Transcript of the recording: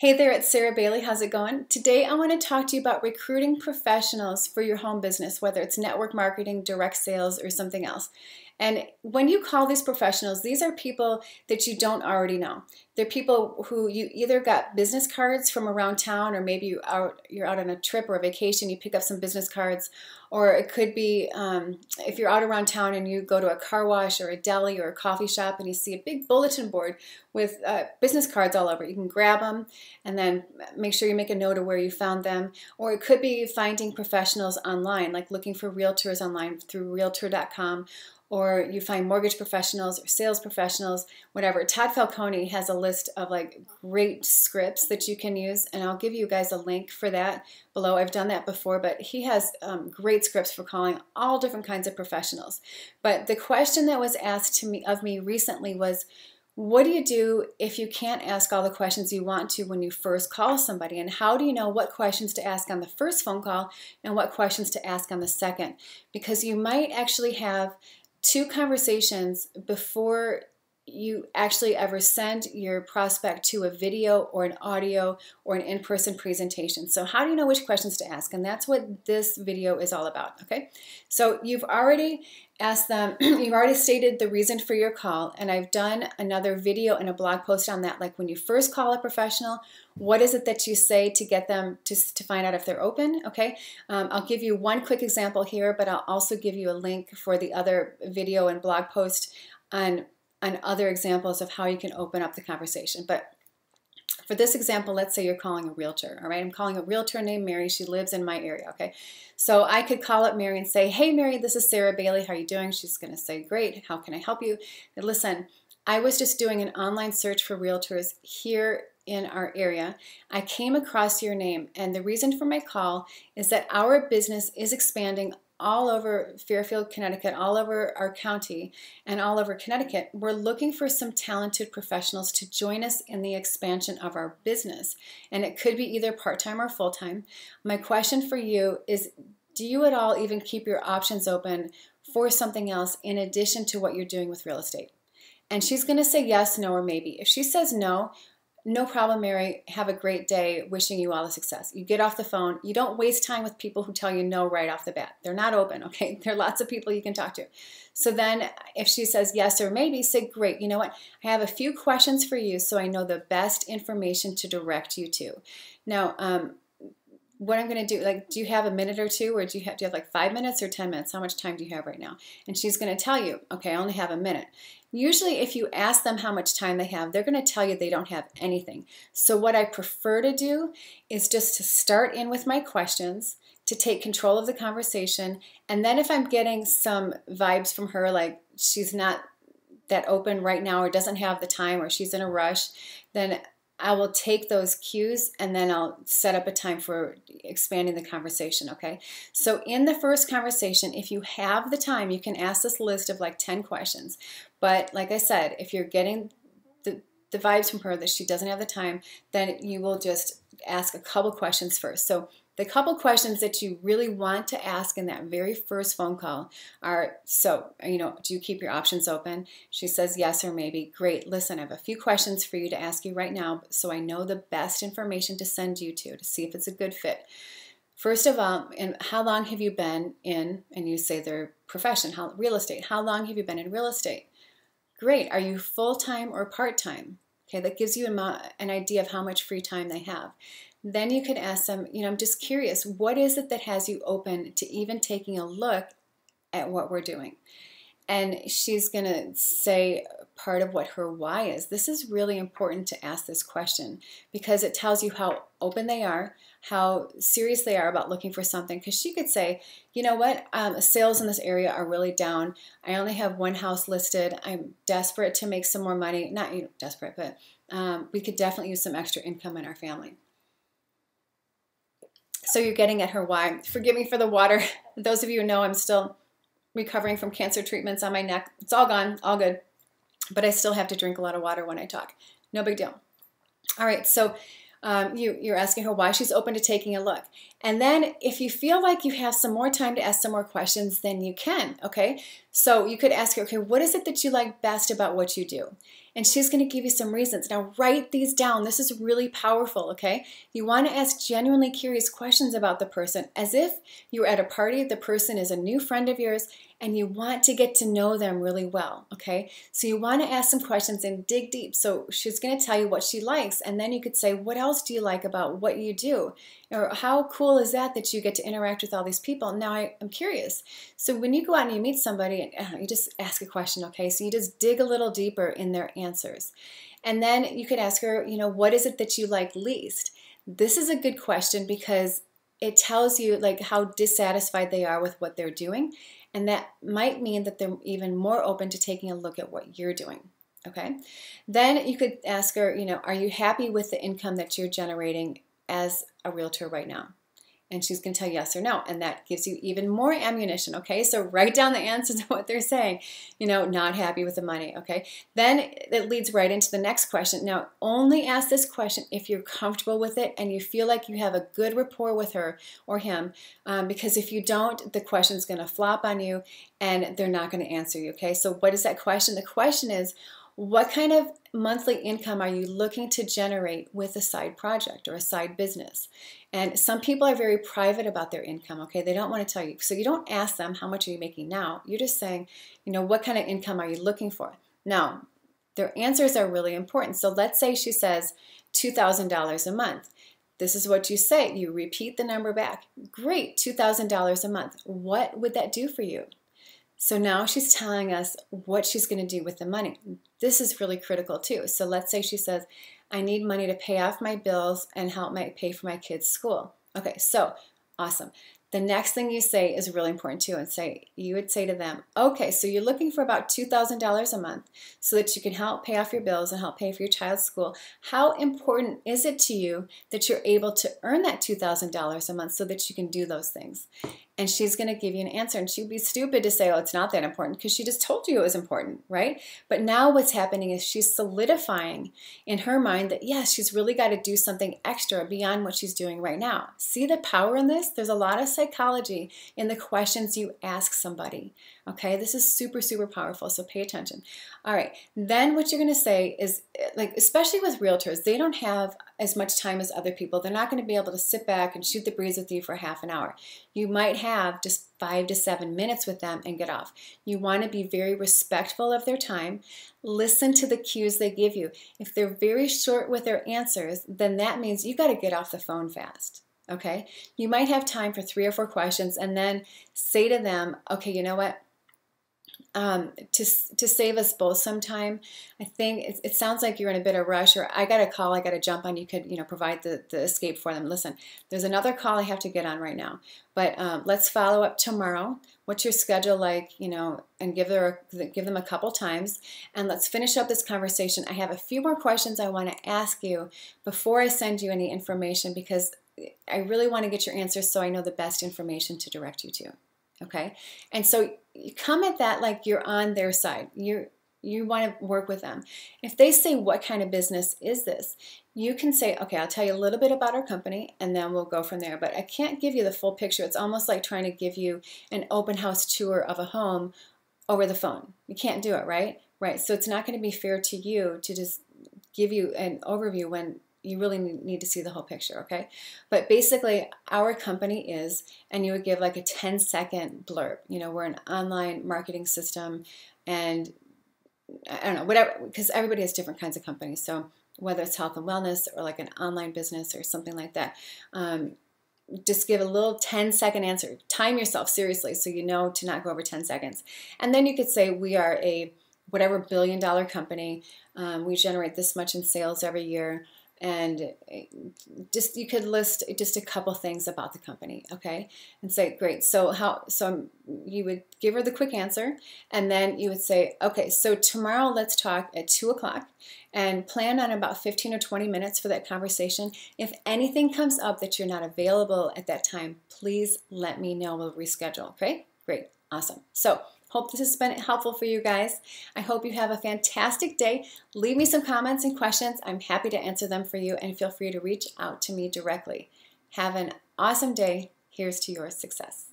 Hey there, it's Sarah Bailey. How's it going? Today I want to talk to you about recruiting professionals for your home business, whether it's network marketing, direct sales, or something else. And when you call these professionals, these are people that you don't already know. They're people who you either got business cards from around town, or maybe you're out on a trip or a vacation, you pick up some business cards, or it could be if you're out around town and you go to a car wash or a deli or a coffee shop and you see a big bulletin board with business cards all over. You can grab them and then make sure you make a note of where you found them. Or it could be finding professionals online, like looking for realtors online through realtor.com, or you find mortgage professionals or sales professionals, whatever. Todd Falcone has a list of like great scripts that you can use, and I'll give you guys a link for that below. I've done that before, but he has great scripts for calling all different kinds of professionals. But the question that was asked of me recently was, what do you do if you can't ask all the questions you want to when you first call somebody? And how do you know what questions to ask on the first phone call and what questions to ask on the second? Because you might actually have two conversations before you actually ever send your prospect to a video or an audio or an in-person presentation. So how do you know which questions to ask? And that's what this video is all about, okay? So you've already asked them, you've already stated the reason for your call, and I've done another video and a blog post on that, like when you first call a professional, what is it that you say to get them to find out if they're open, okay? I'll give you one quick example here, but I'll also give you a link for the other video and blog post on other examples of how you can open up the conversation. But for this example, let's say you're calling a realtor, all right? I'm calling a realtor named Mary. She lives in my area, okay? So I could call up Mary and say, hey, Mary, this is Sarah Bailey. How are you doing? She's going to say, great. How can I help you? And listen, I was just doing an online search for realtors here in our area. I came across your name, and the reason for my call is that our business is expanding all over Fairfield, Connecticut, all over our county, and all over Connecticut. We're looking for some talented professionals to join us in the expansion of our business. And it could be either part-time or full-time. My question for you is, do you at all even keep your options open for something else in addition to what you're doing with real estate? And she's going to say yes, no, or maybe. If she says no, no problem, Mary. Have a great day. Wishing you all the success. You get off the phone. You don't waste time with people who tell you no right off the bat. They're not open, okay? There are lots of people you can talk to. So then if she says yes or maybe, say, great, you know what? I have a few questions for you so I know the best information to direct you to. Now, what I'm going to do, like, do you have a minute or two, or do you have like 5 minutes or 10 minutes? How much time do you have right now? And she's going to tell you, okay, I only have a minute. Usually if you ask them how much time they have, they're going to tell you they don't have anything. So what I prefer to do is just to start in with my questions, to take control of the conversation, and then if I'm getting some vibes from her, like she's not that open right now or doesn't have the time or she's in a rush, then I will take those cues and then I'll set up a time for expanding the conversation, okay? So in the first conversation, if you have the time, you can ask this list of like 10 questions. But like I said, if you're getting the vibes from her that she doesn't have the time, then you will just ask a couple questions first. So the couple questions that you really want to ask in that very first phone call are, so, do you keep your options open? She says yes or maybe. Great. Listen, I have a few questions for you to ask you right now so I know the best information to send you to see if it's a good fit. First of all, and how long have you been in, and you say their profession, real estate. How long have you been in real estate? Great. Are you full-time or part-time? Okay, that gives you an idea of how much free time they have. Then you could ask them, I'm just curious, what is it that has you open to even taking a look at what we're doing? And she's going to say part of what her why is. This is really important to ask this question because it tells you how open they are, how serious they are about looking for something. Because she could say, you know what, sales in this area are really down. I only have one house listed. I'm desperate to make some more money. Not desperate, but we could definitely use some extra income in our family. So you're getting at her why. Forgive me for the water. Those of you who know I'm still recovering from cancer treatments on my neck. It's all gone, all good. But I still have to drink a lot of water when I talk. No big deal. All right, so you're asking her why she's open to taking a look. And then if you feel like you have some more time to ask some more questions, then you can, okay? So you could ask her, okay, what is it that you like best about what you do? and she's going to give you some reasons. Now write these down. This is really powerful, okay? You want to ask genuinely curious questions about the person as if you're at a party, the person is a new friend of yours, and you want to get to know them really well, okay? So you want to ask some questions and dig deep. So she's going to tell you what she likes, and then you could say, what else do you like about what you do? Or how cool is that you get to interact with all these people? Now I'm curious. So when you go out and you meet somebody, you just ask a question, okay? So you just dig a little deeper in their answers. And then you could ask her, what is it that you like least? This is a good question because it tells you like how dissatisfied they are with what they're doing. And that might mean that they're even more open to taking a look at what you're doing, okay? Then you could ask her, are you happy with the income that you're generating as a realtor right now? And she's going to tell yes or no, and that gives you even more ammunition, okay? So write down the answers of what they're saying, not happy with the money, okay? Then it leads right into the next question. Now, only ask this question if you're comfortable with it and you feel like you have a good rapport with her or him, because if you don't, the question's going to flop on you and they're not going to answer you, okay? So what is that question? The question is, what kind of monthly income are you looking to generate with a side project or a side business? And some people are very private about their income, okay? They don't want to tell you. So you don't ask them, how much are you making now? You're just saying, what kind of income are you looking for? Now, their answers are really important. So let's say she says $2,000 a month. This is what you say. You repeat the number back. Great, $2,000 a month. What would that do for you? So now she's telling us what she's going to do with the money. This is really critical too. So let's say she says, I need money to pay off my bills and help pay for my kids' school. Okay, so awesome. The next thing you say is really important too, and you would say to them, okay, so you're looking for about $2,000 a month so that you can help pay off your bills and help pay for your child's school. How important is it to you that you're able to earn that $2,000 a month so that you can do those things? And she's going to give you an answer, and she'd be stupid to say, oh, it's not that important, because she just told you it was important, right? But now what's happening is she's solidifying in her mind that, yes, she's really got to do something extra beyond what she's doing right now. See the power in this? There's a lot of psychology in the questions you ask somebody, okay? This is super, super powerful, so pay attention. All right, then what you're going to say is, like, especially with realtors, they don't have as much time as other people. They're not going to be able to sit back and shoot the breeze with you for half an hour. You might have just 5 to 7 minutes with them and get off. You want to be very respectful of their time. Listen to the cues they give you. If they're very short with their answers, then that means you got to get off the phone fast. Okay? You might have time for 3 or 4 questions and then say to them, okay, you know what? To save us both some time, I think it sounds like you're in a bit of a rush, or I got a call, I got to jump on. You could, provide the escape for them. Listen, there's another call I have to get on right now, but let's follow up tomorrow. What's your schedule like? And give them a couple times, and let's finish up this conversation. I have a few more questions I want to ask you before I send you any information, because I really want to get your answers so I know the best information to direct you to. Okay, and so you come at that like you're on their side. You want to work with them. If they say, what kind of business is this? You can say, okay, I'll tell you a little bit about our company and then we'll go from there. But I can't give you the full picture. It's almost like trying to give you an open house tour of a home over the phone. You can't do it, right? Right. So it's not going to be fair to you to just give you an overview when you really need to see the whole picture, okay? But basically, our company is, and you would give like a 10-second blurb. We're an online marketing system, and I don't know, whatever, because everybody has different kinds of companies. So whether it's health and wellness or like an online business or something like that, just give a little 10-second answer. Time yourself seriously so you know to not go over 10 seconds. And then you could say, we are a whatever billion-dollar company. We generate this much in sales every year. And you could list just a couple things about the company, okay? And say, great, so you would give her the quick answer, and then you would say, okay, so tomorrow let's talk at 2 o'clock, and plan on about 15 or 20 minutes for that conversation. If anything comes up that you're not available at that time, please let me know. We'll reschedule, okay? Great, awesome. So hope this has been helpful for you guys. I hope you have a fantastic day. Leave me some comments and questions. I'm happy to answer them for you, and feel free to reach out to me directly. Have an awesome day. Here's to your success.